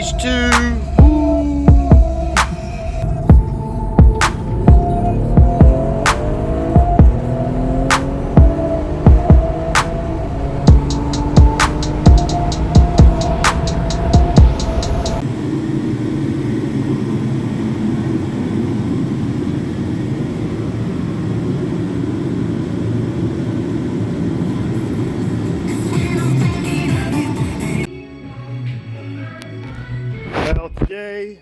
stage 2. Woo. Well, today,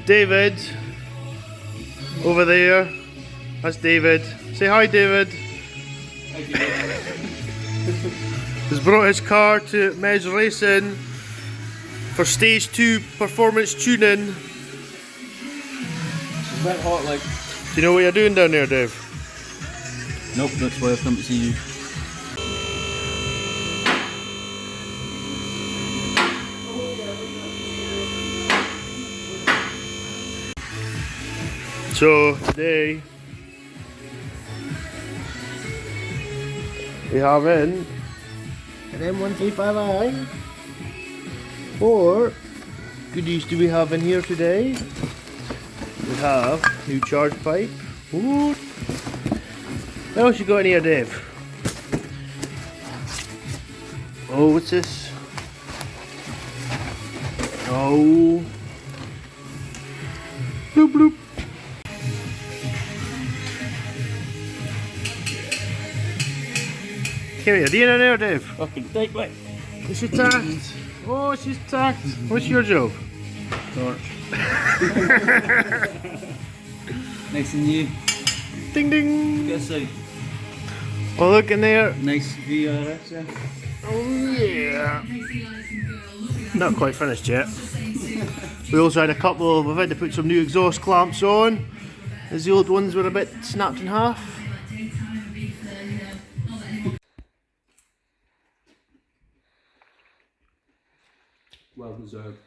David, over there, that's David. Say hi, David. Has brought his car to MES Racing for stage 2 performance tuning. It's a bit hot, like. Do you know what you're doing down there, Dave? Nope, that's why I've come to see you. So today we have in an M135i. Or goodies do we have in here today? We have new charge pipe. Ooh. What else you got in here, Dave? Oh, what's this? Oh, bloop bloop. Here you are, in there, Dave. Fucking tight, mate. Is she tacked? Oh, she's tacked. What's your job? Torch. Nice and new. Ding ding. Get a side. Oh, look in there. Nice VRS, yeah. Oh yeah. Not quite finished yet. We also had we've had to put some new exhaust clamps on, as the old ones were a bit snapped in half. Well deserved.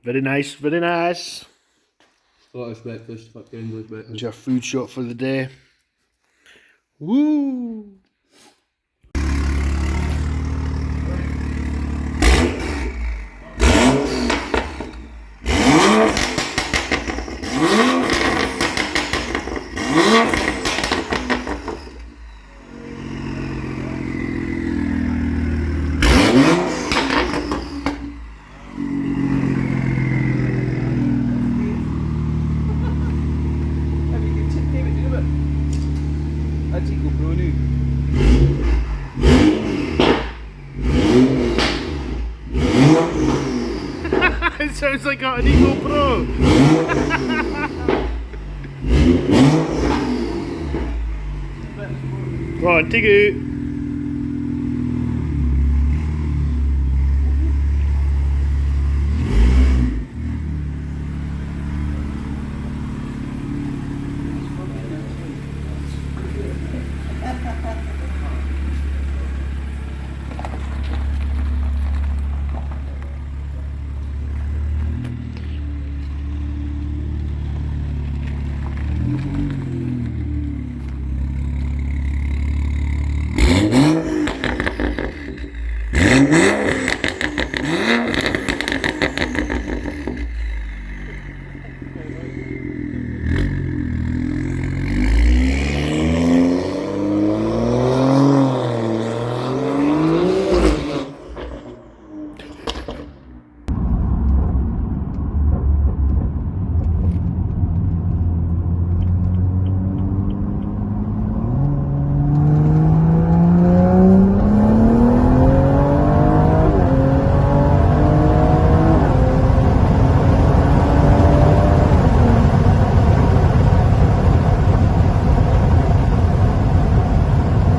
Very nice, very nice. Scottish breakfast, fuck English breakfast. There's your food shot for the day. Woo! It sounds like an Eagle Pro. Go on, take it out.